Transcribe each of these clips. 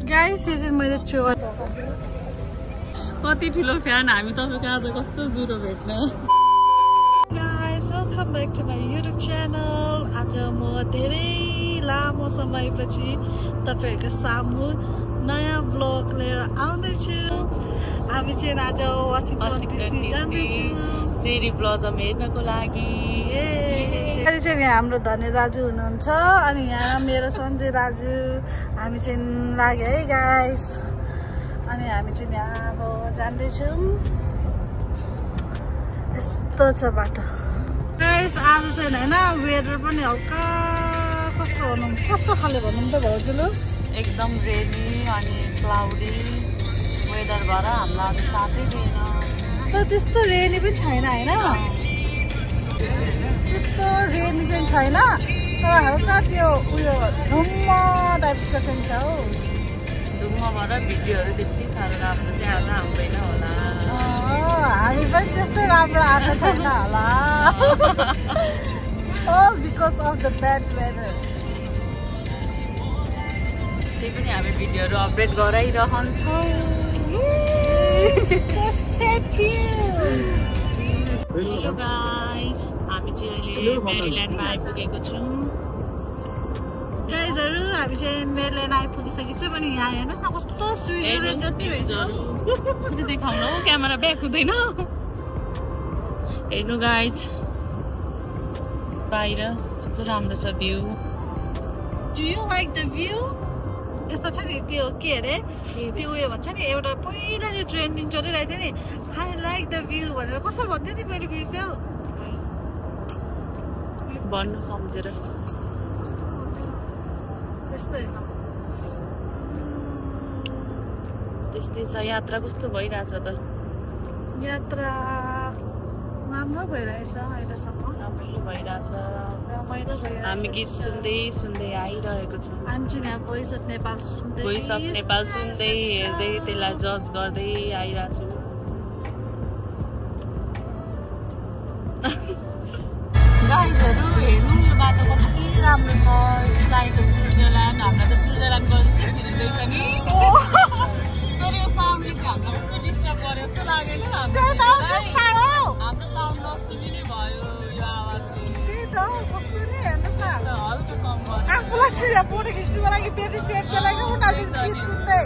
Guys यो चाहिँ मैले चोर कति ठुलो फ्यान हामी तपाईको आज कस्तो जुरो भेट्न guys welcome back to my YouTube channel आज म धेरै लामो समयपछि तपाईहरुको सामु नयाँ ब्लग लिएर आउँदैछु हामी चाहिँ आज वाशिंगटन डीसी जाँदैछौँ चेरी ब्लजम हेर्नको लागि अहिले चाहिँ यहाँ हाम्रो धने दाजु हुनुहुन्छ अनि यहाँ मेरो सञ्जय दाजु हामी चाहिँ लाग्यो है गाइस अनि हामी चाहिँ यहाँ अब जाँदैछौँ यस्तो छ बाटो गाइस आज चाहिँ हैन वेदर पनि हल्का कस्तो खाले भन्नु त भाउजूले एकदम रेनी अनि क्लाउडी वेदर भएर हामीलाई आज साथै दिएन तर त्यस्तो रेनी पनि छैन हैन त्यस्तो रेनी चाहिँ छैन तर हल्का त्यो उयो धुम्म टाइप्सको चाहिँ छ हौ धुम्म भएर भिडियोहरू त्यति साह्रो राम्रो चाहिँ आज आउँदैन होला हामी पनि त्यस्तै राम्रो आएको छैन होला because of the bad weather त्यही पनि हामी भिडियोहरू अपडेट गराइरहन्छौँ हेलो गाइज हामी चाहिँ अहिले मेरील्यान्डमा आइपुगेको छौँ गाइजहरु हामी चाहिँ मेरील्यान्ड आइपुगिसकेको छौँ अनि यहाँ हेर्नुहोस् न कस्तो स्विजरल्यान्ड जस्तै रहेछ सुनि देखाउन हो क्यामेरा ब्याक हुँदैन हेर्नु गाइज बाहिर कस्तो राम्रो छ view do you like the view यस्तो छ नि त्यो के अरे त्यो उयो भन्छ नि एउटा पहिला त्यो ट्रेन्डिङ चलिरहेको थियो नि आई लाइक द भ्यू भनेर कसरी भन्थ्यो नि मैले बिर्स्यौ भन्नु सम्झेर त्यस्तै छ यात्रा कस्तो भइरहेछ त यात्रा राम्रो भइरहेछ अहिलेसम्म रमाइलो भइरहेछ हामी गीत सुन्दै सुन्दै आइरहेको छौँ हामी चाहिँ यहाँ भोइस अफ नेपाल सुन्दै हेर्दै त्यसलाई जज गर्दै आइरहेको छु गाइजहरू हेर्नु यो बाटो कति राम्रो छ यसलाई त स्विजरल्यान्ड हामीलाई त स्विजरल्यान्ड गयो जस्तै फिलिँदैछ नि तर यो साउन्डले चाहिँ हामीलाई कस्तो डिस्टर्ब गर्यो जस्तो लागेन हाम्रो साउन्ड नसुनिने भयो यो आवाजले कस्तो नि हेर्नुहोस् न हल्का कम भयो आफूलाई चाहिँ फोटो खिच्नुको लागि बेटी सेटको लागि उनीहरू गीत सुन्दै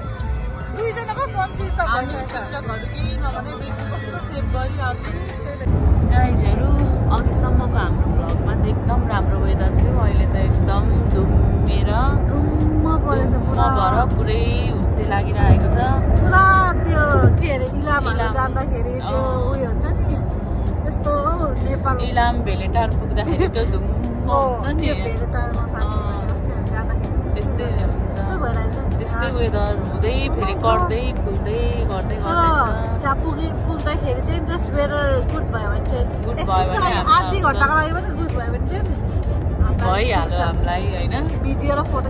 दुईजनाको फोन स्विच अफ टिकटकहरू केही नभने बेटी कस्तो सेभ गरिरहेको छु गाइजहरू अघिसम्मको हाम्रो भ्लगमा चाहिँ एकदम राम्रो वेदर थियो अहिले त एकदम धुम्मेर धुम्म परेछ पुरा भएर पुरै हुस्से लागिरहेको छ पुरा त्यो के अरे इलामहरू जाँदाखेरि त्यो उयो हुन्छ नि यस्तो नेपाल इलाम भेलेटार पुग्दाखेरि त्यो धुम्म हुन्छ नि त्यस्तै हुन्छ त्यस्तै वेदर हुँदै फेरि कर्दै खुल्दै गर्दै त्यहाँ पुग्दाखेरि चाहिँ जस्ट वेदर गुड भयो भने चाहिँ आधी घन्टाको लागि पनि गुड भयो भने चाहिँ भइहाल्यो हामीलाई होइन भिडियो फोटो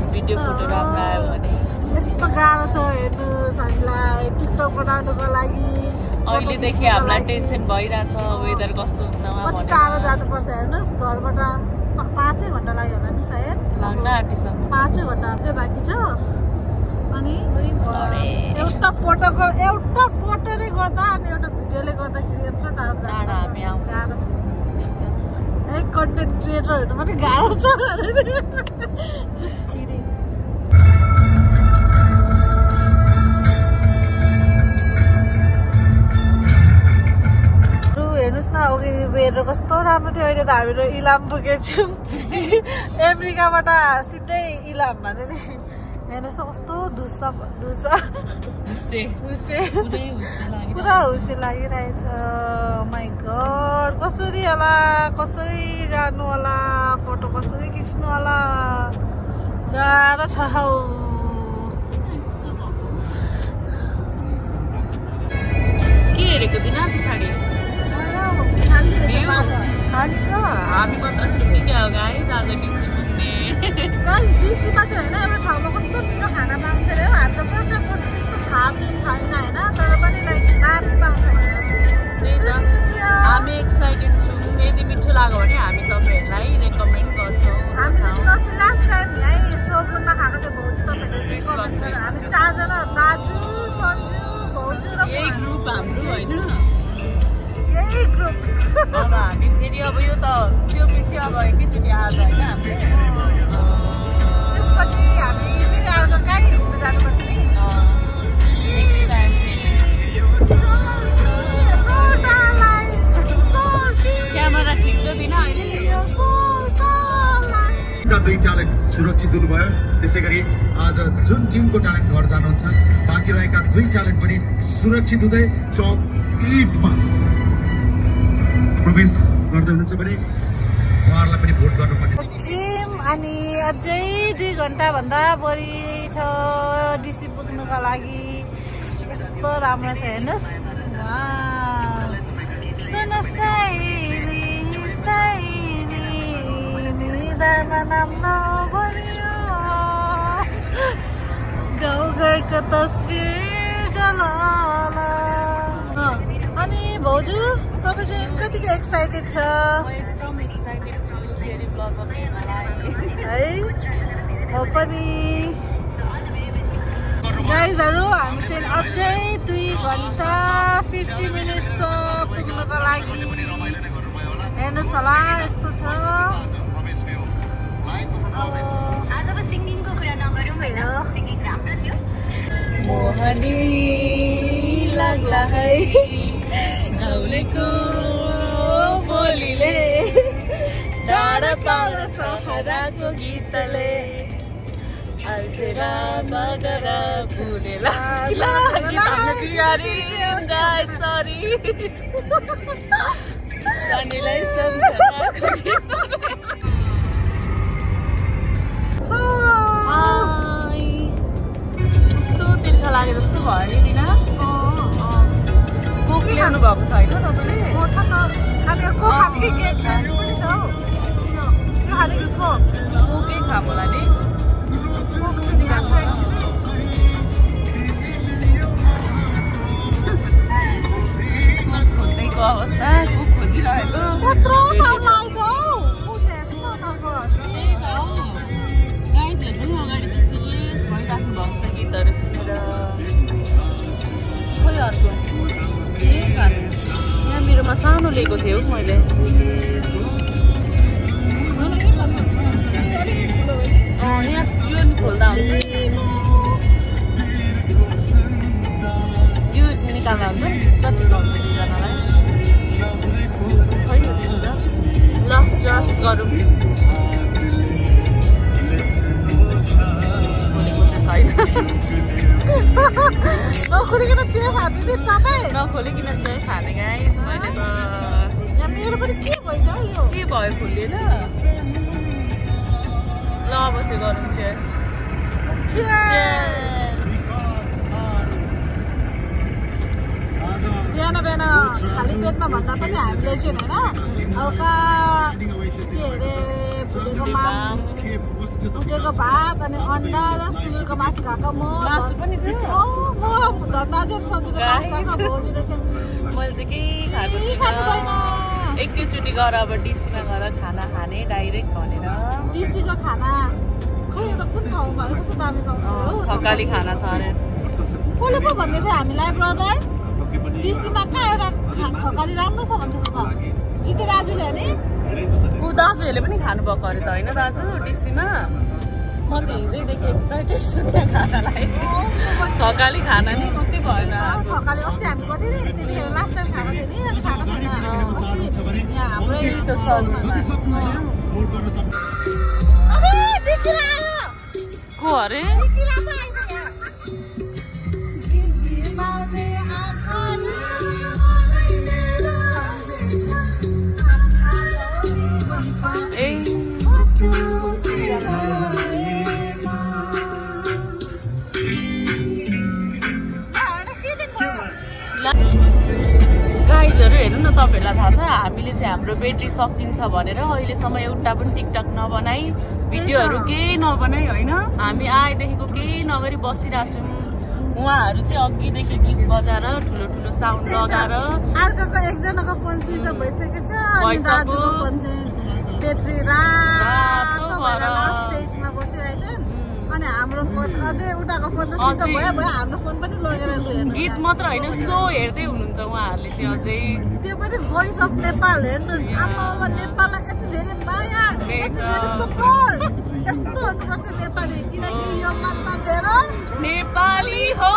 राम्रो आयो भने यस्तो गाह्रो छ हेर्नुहोस् हामीलाई टिकटक बनाउनुको लागि अहिलेदेखि हामीलाई टेन्सन भइरहेछ वेदर कस्तो हुन्छ कति टाढो जानुपर्छ हेर्नुहोस् घरबाट 5 घन्टा लाग्यो होला नि सायद लाग्न आँटिसक्यो 5 घन्टा चाहिँ बाँकी छ अनि एउटा फोटोले गर्दा अनि एउटा भिडियोले गर्दाखेरि यत्रो टाढो हामी गाह्रो छ कन्टेन्ट क्रिएटरहरू मात्रै गाह्रो छ हेर्नुहोस् न अघि वेदर कस्तो राम्रो थियो अहिले त हामीहरू इलाम पुगेको छौँ अमेरिकाबाट सिधै इलाम भने नि हेर्नुहोस् न कस्तो पुरा हुस्से लागिरहेछ माइ गड कसरी होला कसरी जानु होला फोटो कसरी खिच्नु होला गाह्रो छ हौ के हेरेको दिन पछाडि हामी मात्र छुट्टी क्या हो गाइस आज डिसी पुग्ने डिसीमा चाहिँ होइन एउटा ठाउँमा कस्तो मिठो खाना पाउँछ अरे हामी त फर्स्ट टाइम त्यस्तो थाहा चाहिँ छैन होइन तर पनि लाइक दामी पाउँछ त्यही त हामी एक्साइटेड छौँ यदि मिठो लाग्यो भने हामी तपाईँहरूलाई रेकमेन्ड गर्छौँ हामीले लास्ट टाइम अब हामी फेरि अब यो त त्यो पछि अब एकैचोटि आज होइन हामीले त्यसपछि हामी फेरि आएर कहीँ घुम्नु जानुपर्छ नि नेक्स्ट टाइम क्यामेरा खिच्छ दिन अहिले दुई ट्यालेन्ट सुरक्षित हुनुभयो त्यसैगरी आज जुन टिमको ट्यालेन्ट घर जानुहुन्छ बाँकी रहेका दुई ट्यालेन्ट पनि सुरक्षित हुँदै टप 8मा प्रवेश गर्दै हुनुहुन्छ भने उहाँहरूलाई पनि भोट गर्नुपर्ने टिम अनि अझै 2 घण्टा भन्दा बढी छ डिसी पुग्नुको लागि यस्तो राम्रो छ हेर्नुहोस् सुन साइली साइली निधारमा नाम नभनियो गाउँघरको तस्बिर जलाला अनि भाउजू तपाईँ चाहिँ कतिको एक्साइटेड छ एकदम एक्साइटेड छु चेरी ब्लजम हेर्नलाई है हो पनि गाइजहरू हामी चाहिँ अझै 2 घण्टा 50 मिनट छ पुग्नको लागि हेर्नुहोस् होला यस्तो छ मोहनी लाग्ला है गाउँलेको बोलीले डाँडा पाउला सहराको गीतले अल्झेरा मगर फुलेला सरी सनीलाई सम्झनाको कस्तो तिर्खा लाग्यो जस्तो भयो नि दिन कोक ल्याउनु भएको छ होइन तपाईँले कोकै खाम होला नि खोज्दैको अवस्था कोक खोजिरहेको गाइजहरू अगाडि चाहिँ सिरियस भइराख्नु भएको छ गीतहरू सुनेर खोइ अर्को के खानु यहाँ मेरोमा सानो लिएको थियो मैले यहाँ यो खोल्दा हुन्छ यो निकाल्दा हुन्छ कति हुन्छ दुईजनालाई खै ल जस्ट गरौँ नखोलिकन चिया खाँदै तपाईँ नखोलिकन चिया खाने गाइस मैले त मेरो पनि के भइछ यो के भयो खुल्लिएन ल अब चाहिँ गरौँ चियर्स बिहान बिहान खाली पेटमा भन्दा पनि हामीले चाहिँ होइन हल्का के अरे भुटेको भुटेको भात अनि अन्डा र सुँगुरको मासु खाएको मासु पनि थियो म धन्दाजेर सब्जीको मासु खाएको भाउजूले चाहिँ मैले चाहिँ केही खाएको छैन एकैचोटि गएर अब डिसीमा गएर खाना खाने डाइरेक्ट भनेर डिसीको खाना खै एउटा कुन ठाउँ भने कस्तो दामी ठाउँ थकाली खाना छ अरे कसले पो भन्दै थियो हामीलाई ब्रदर डिसीमा कहाँ एउटा थकाली राम्रो छ भन्दैछ त जिते दाजुले नि ऊ दाजुहरूले पनि खानुभएको अरे त होइन दाजु डिसीमा म चाहिँ हिजैदेखि एक्साइटेड छु त्यहाँ खानालाई थकाली खाना नि कति भएन थकाली अस्ति हामी गएको थियो नि त्यतिखेर लास्ट टाइम खाएको थियो नि अनि खाएको छैन अस्ति यहाँ हाम्रै त्यो सजुमा को अरे गाइजहरू हेर्नु न तपाईँहरूलाई थाहा छ हामीले चाहिँ हाम्रो ब्याट्री सकिन्छ भनेर अहिलेसम्म एउटा पनि टिकटक नबनाई भिडियोहरू केही नबनाई होइन हामी आएदेखिको केही नगरी बसिरहेको छौँ उहाँहरू चाहिँ अघिदेखि गीत बजाएर ठुलो ठुलो साउन्ड लगाएर अर्काको एकजनाको फोन स्विच अफ भइसकेको छ अनि दाजुको फोन चाहिँ ब्याट्री रातो भएर लास्ट स्टेजमा बसिरहेछन् अनि हाम्रो फोन अझै उठाएको फोन त सिसा भयो भयो हाम्रो फोन पनि लगेर हेर्नु गीत मात्र होइन सो हेर्दै हुनुहुन्छ उहाँहरूले चाहिँ अझै त्यो पनि भोइस अफ नेपाल हेर्नुहोस् आमा नेपाललाई यति धेरै माया यति धेरै सपोर्ट यस्तो हुनुपर्छ नेपाली किनकि यो माता मेरो नेपाली हो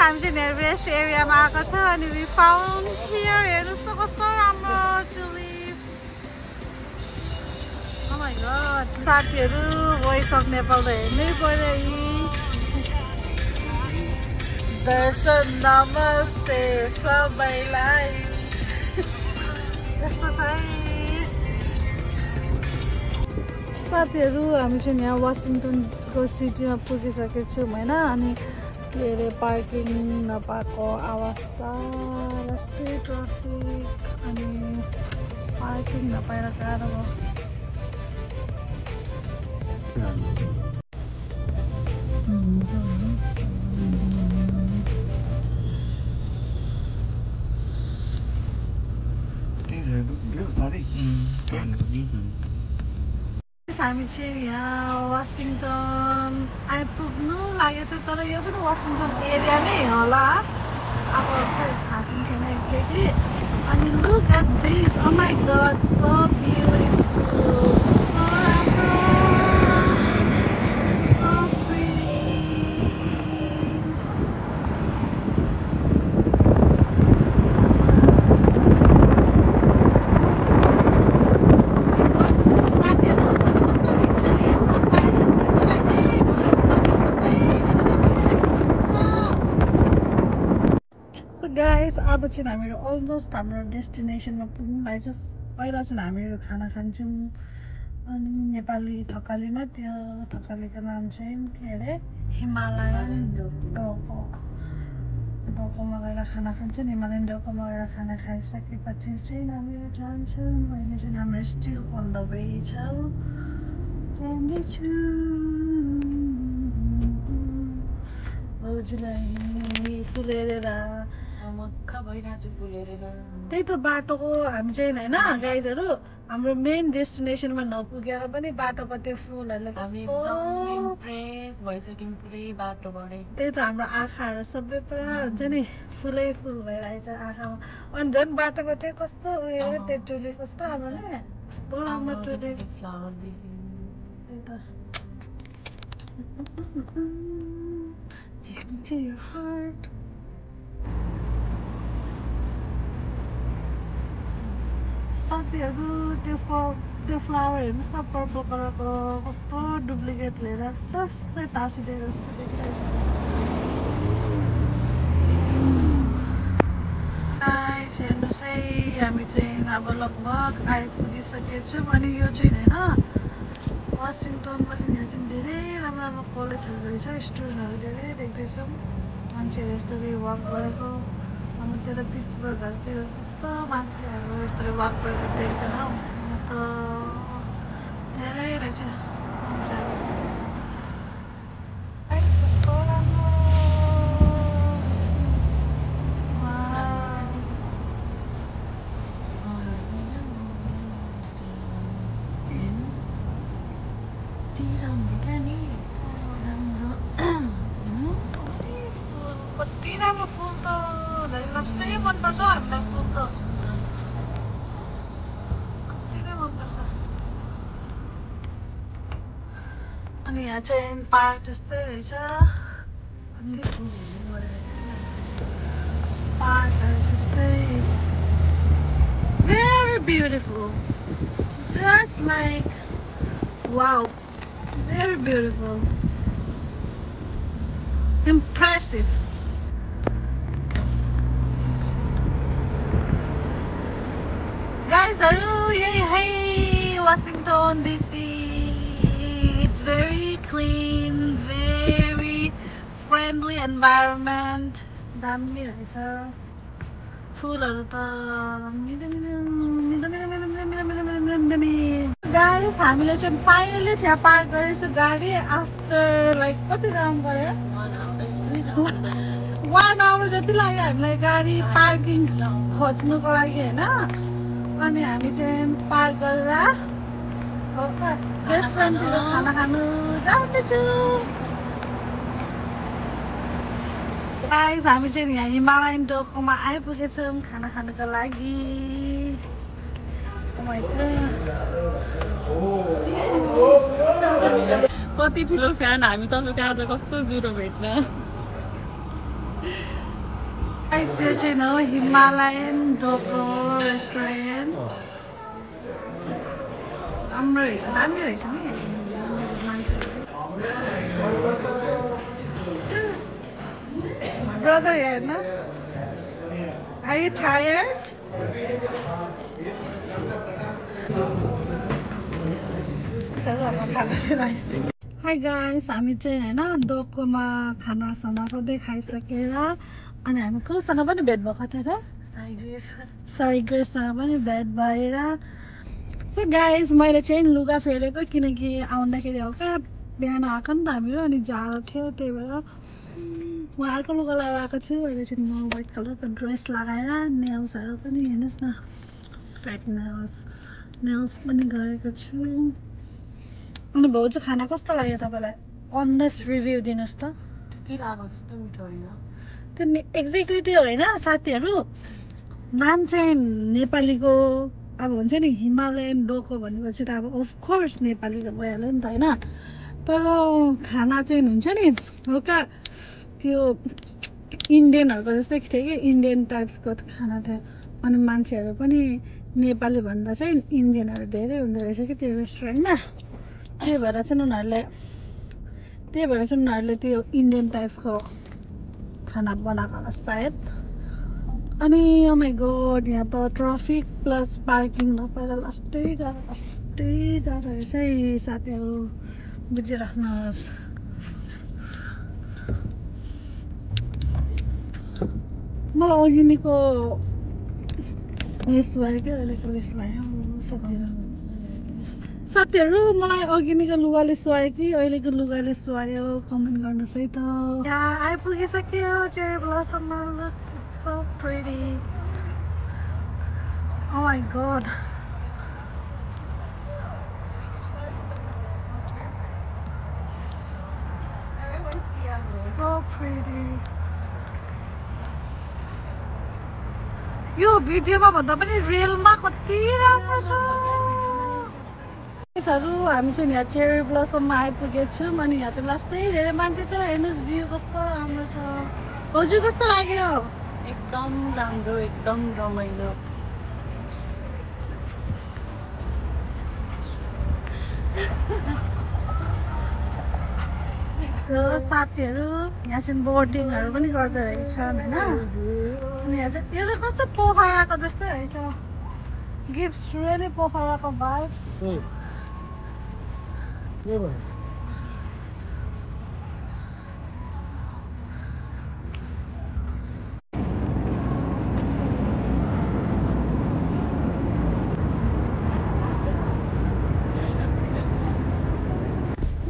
हामी चाहिँ नेभरेस्ट एरियामा आएको छ अनि वी फाउन्ड हियर हेर्नुहोस् त कस्तो राम्रो टुलिप ओ माय गॉड साथीहरू भोइस अफ नेपाल त हेर्नै पर्यो दर्शन नमस्ते सबैलाई यस्तो छ साथीहरू हामी चाहिँ यहाँ वासिङटनको सिटीमा पुगिसकेको छौँ होइन अनि के अरे पार्किङ नपाएको अवस्था यस्तै ट्राफिक अनि पार्किङ नपाएर गाह्रो भयो हामी चाहिँ यहाँ वासिङटन आइपुग्नु लागेको छ तर यो पनि वासिङटन एरिया नै होला अब खै थाहा छैन एक्ज्याक्टली अनि look at this oh my God so beautiful so pretty guys अब चाहिँ हामीहरू अलमोस्ट हाम्रो डेस्टिनेसनमा पुग्नु लागेको छ पहिला चाहिँ हामीहरू खाना खान्छौँ अनि नेपाली थकालीमा त्यो थकालीको नाम चाहिँ के अरे हिमालयन डोकोमा गएर खाना खान्छौँ हिमालयन डोकोमा गएर खाना खाइसकेपछि चाहिँ हामीहरू जान्छौँ अहिले चाहिँ हामीहरू स्टिल अन द वे छौँ जाँदैछु भाउजूलाई फुलेर मक्का भइरहेको फुल हेरेर त्यही त बाटोको हामी चाहिँ होइन गाइजहरू हाम्रो मेन डेस्टिनेसनमा नपुगेर पनि बाटोको त्यो फुलहरूले इम्प्रेस भइसक्यौँ पुरै बाटोबाट त्यही त हाम्रो आँखाहरू सबै पुरा हुन्छ नि फुलै फुल भइरहेछ आँखामा अनि झन् बाटोको त्यो कस्तो उयो त्यो टुलिप कस्तो राम्रो नि कस्तो राम्रो tulip flower Take me to your heart. साथीहरू त्यो फ्लावर हेर्नुहोस् न पर्पल कलरको कस्तो डुप्लिकेट लिएर जस्तै टाँसिदिएर जस्तो देखिरहेको छ हेर्नुहोस् है हामी चाहिँ अब लगभग आइपुगिसकेको छौँ अनि यो चाहिँ होइन वासिङटनमा चाहिँ यहाँ चाहिँ धेरै राम्रो राम्रो कलेजहरू रहेछ स्टुडेन्टहरू धेरै देख्दैछौँ मान्छेहरू यसरी वाक गरेको अनि त्यो पिट्सबर्गहरूतिर कस्तो मान्छेहरू यसरी वाक गरेको देख्दैनौँ त धेरै रहेछ मान्छेहरू कस्तो राम्रो कति राम्रो फुल त कस्तै मनपर्छ हामीलाई फुल त कति नै मनपर्छ अनि यहाँ चाहिँ पार्क जस्तै रहेछ पार्कहरू जस्तै very beautiful just like wow very beautiful impressive guys yay hey Washington DC it's very clean very friendly environment दामी रहेछ फुलहरू त गाइस हामीले चाहिँ फाइनली त्यहाँ पार्क गरेछौँ गाडी आफ्टर लाइक कति राउन्ड गऱ्यो 1 आवर जति लाग्यो हामीलाई गाडी पार्किङ खोज्नुको लागि होइन अनि हामी चाहिँ पार्क गरेर रेस्टुरेन्टतिर खाना खानु जाँदैछु। गाइस हामी चाहिँ यहाँ हिमालयन डोकोमा आइपुगेछौँ खाना खानुको लागि। कति ठुलो फ्यान हामी तपाईँको आज कस्तो जुरो भेट्न। यो चाहिँ हो हिमालयन डोको रेस्टुरेन्ट। राम्रो रहेछ, दामी रहेछ नि मान्छेहरू। Brother, हेर्नुहोस्। Are you tired? Hi guys, हामी चाहिँ हैन डोकोमा खानासाना सबै खाइसकेर अनि हामी कोसँग पनि भेट भएको थियो र साइगरसँग पनि भेट भएर सो गाइस मैले चाहिँ लुगा फेरेको किनकि आउँदाखेरि हल्का बिहान आएको नि त हामीहरू अनि जाडो थियो त्यही भएर उहाँहरूको लुगा लगाएर आएको छु। अहिले चाहिँ म व्हाइट कलरको ड्रेस लगाएर नेल्सहरू पनि हेर्नुहोस् न फेक नेल्स पनि गरेको छु। अनि भाउजू खाना कस्तो लाग्यो तपाईँलाई? अनेस्ट रिभ्यू दिनुहोस् त। के लाग्यो त्यस्तो मिठो होइन त्यो एक्ज्याक्टली त्यो होइन साथीहरू। नाम चाहिँ नेपालीको अब हुन्छ नि हिमालयन डोको भनेपछि त अब अफकोर्स नेपालीको भइहाल्यो नि त होइन। तर खाना चाहिँ हुन्छ नि हल्का त्यो इन्डियनहरूको जस्तै थियो कि इन्डियन टाइप्सको खाना थियो। अनि मान्छेहरू पनि नेपाली भन्दा चाहिँ इन्डियनहरू धेरै हुँदो रहेछ कि त्यो रेस्टुरेन्टमा। त्यही भएर चाहिँ उनीहरूले त्यो इन्डियन टाइप्सको खाना बनाएको होला सायद। अनि ओ माई गॉड यहाँ त ट्राफिक प्लस पार्किङ नपाएर लास्टै गाह्रो रहेछ है साथीहरू, बुझिराख्नुहोस्। मलाई अघिनिको लेस भयो क्या अहिलेको लेस भयो साथीहरू। मलाई अघिनिको लुगाले सुहायो कि अहिलेको लुगाले सुहायो कमेन्ट गर्नुहोस् है त। यहाँ आइपुगिसक्यो चेरी ब्लसममा। Look it's so pretty. Oh my god so pretty. यो भिडियोमा भन्दा पनि रियलमा कति राम्रो छ। हामी चाहिँ यहाँ चेरी ब्लसममा आइपुगेछौँ अनि यहाँ चाहिँ लास्टै धेरै मान्छे छ। हेर्नुहोस् भ्यू कस्तो राम्रो छ। हजुर कस्तो लाग्यो? एकदम राम्रो, एकदम रमाइलो। साथीहरू यहाँ चाहिँ बोटिङहरू पनि गर्दो रहेछन् होइन। अनि यहाँ चाहिँ यो चाहिँ कस्तो पोखराको जस्तो रहेछ। गिभ्स रियली पोखराको भाइब्स।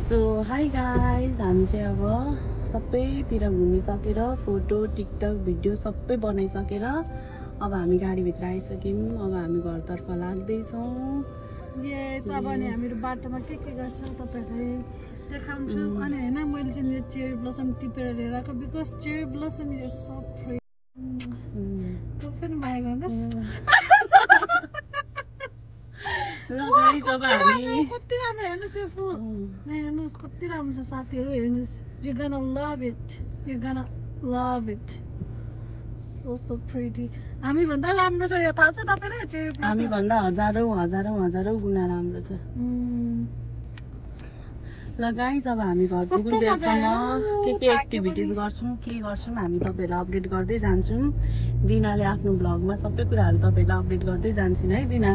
सो हाई गाइज, हामी चाहिँ अब सबैतिर घुमिसकेर फोटो टिकटक भिडियो सबै बनाइसकेर अब हामी गाडीभित्र आइसक्यौँ। अब हामी घरतर्फ लाग्दैछौँ। यस अब अनि हामीहरू बाटोमा के गर्छ तपाईँहरूलाई देखाउँछु। अनि होइन मैले चाहिँ यो चेरी ब्लसम टिपेर लिएर आएको because cherry blossom is so free. पनि बाई गर्नुहोस्। कति राम्रो हेर्नुहोस् यो फुल। हेर्नुहोस् कति राम्रो छ साथीहरू। हेर्नुहोस् यु गना लभ इट सो प्रिटी। हामी भन्दा राम्रो छ यो थाहा छ तपाईँलाई? चेरी ब्लसम हामी भन्दा हजारौँ गुणा राम्रो छ। ल गाइज अब हामी घर पुग्नुन्जेलसम्म के एक्टिभिटिज गर्छौँ के गर्छौँ हामी तपाईँहरूलाई अपडेट गर्दै जान्छौँ। दिनाले आफ्नो ब्लगमा सबै कुराहरू तपाईँहरूलाई अपडेट गर्दै जान्छौँ है दिना।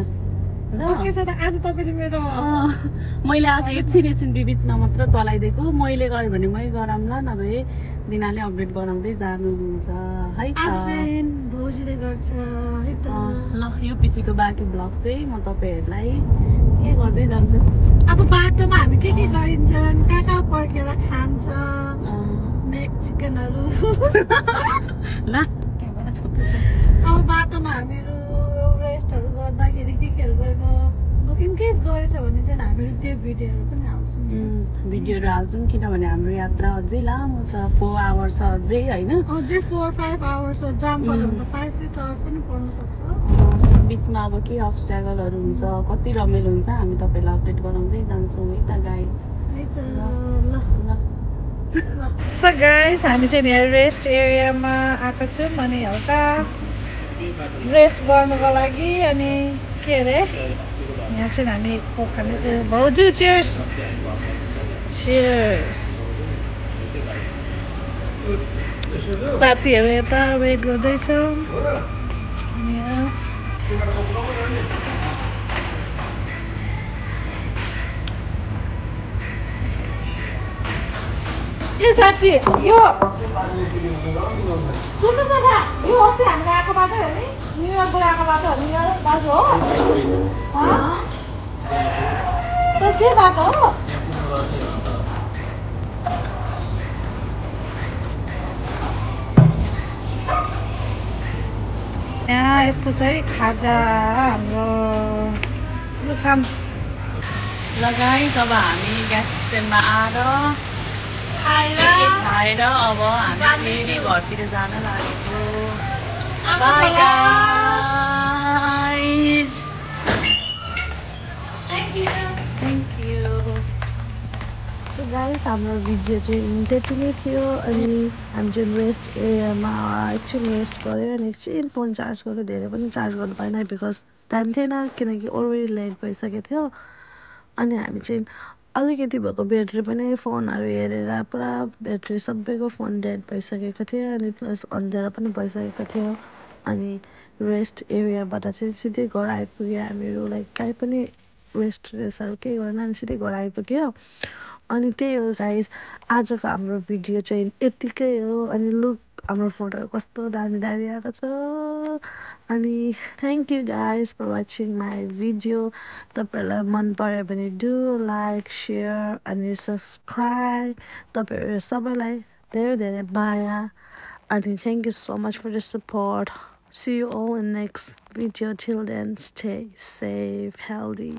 मैले आज एकछिन बिचमा मात्र चलाइदिएको। मैले गरेँ भने मै गराउँला, नभए दिनाले अपडेट गराउँदै जानुहुन्छ है त। ल यो पछिको बाँकी ब्लग चाहिँ म तपाईँहरूलाई के गर्दै जान्छु। अब बाटोमा हामी के गरिन्छन्, कहाँ पर्खेर खान्छ चिकनहरू। ल अब बाटोमा हामीहरू रेस्टहरू गर्दाखेरि के केहरू गरेको इनकेस गरेछ भने चाहिँ हामीहरू त्यो भिडियोहरू पनि हाल्छौँ भिडियोहरू हाल्छौँ किनभने हाम्रो यात्रा अझै लामो छ 4 आवर्स छ अझै होइन अझै 4-5 आवर्स जाम पर्यो भने त 5-6 आवर्स पनि पर्न सक्छ बिचमा अब के अब्स्ट्याकलहरू हुन्छ कति रमाइलो हुन्छ हामी तपाईँलाई अपडेट गराउँदै जान्छौँ है त गाइज So guys, हामी चाहिँ यहाँ रेस्ट एरियामा आएको छौँ अनि हल्का रेस्ट गर्नुको लागि अनि के अरे यहाँ चाहिँ हामी कोक खाँदैछौँ भाउजू चियर्स चियर्स साथीहरू यता वेट गर्दैछौँ ए साथी यो सुन्नु न यो अस्ति हामीले आएको बाटो हो नि न्युयोर्कबाट आएको बाटो हो नि यो बाटो हो के बाटो हो यहाँ यस्तो चाहिँ खाजा हाम्रो दोकान लगाई तब हामी ग्यास स्टेन्डमा आएर खाएर अब हामी फेरि घरतिर जान लागेको by guys thank you so guys हाम्रो भिडियो चाहिँ त्यति नै थियो अनि हामी चाहिँ रेस्ट एरियामा एकछिन रेस्ट गऱ्यो अनि एकछिन फोन चार्ज गऱ्यो धेरै पनि चार्ज गर्नु पाएन बिकज टाइम थिएन किनकि अलरेडी लेट भइसकेको थियो अनि हामी चाहिँ अलिकति भएको ब्याट्री पनि फोनहरू हेरेर पुरा ब्याट्री सबैको फोन डेड भइसकेको थियो अनि प्लस अँध्यारो पनि भइसकेको थियो अनि रेस्ट एरियाबाट चाहिँ सिधै घर आइपुग्यो हामीहरू लाइक काहीँ पनि रेस्टहरू केही गरेन अनि सिधै घर आइपुग्यो अनि त्यही हो गाइज आजको हाम्रो भिडियो चाहिँ यतिकै हो अनि लुक हाम्रो फोटोहरू कस्तो दामी दामी आएको छ अनि thank you guys for watching my video तपाईँहरूलाई मन पर्यो भने डु लाइक सेयर अनि सब्सक्राइब तपाईँहरू सबैलाई धेरै धेरै माया अनि thank you so much for the support see you all in next video till then stay safe healthy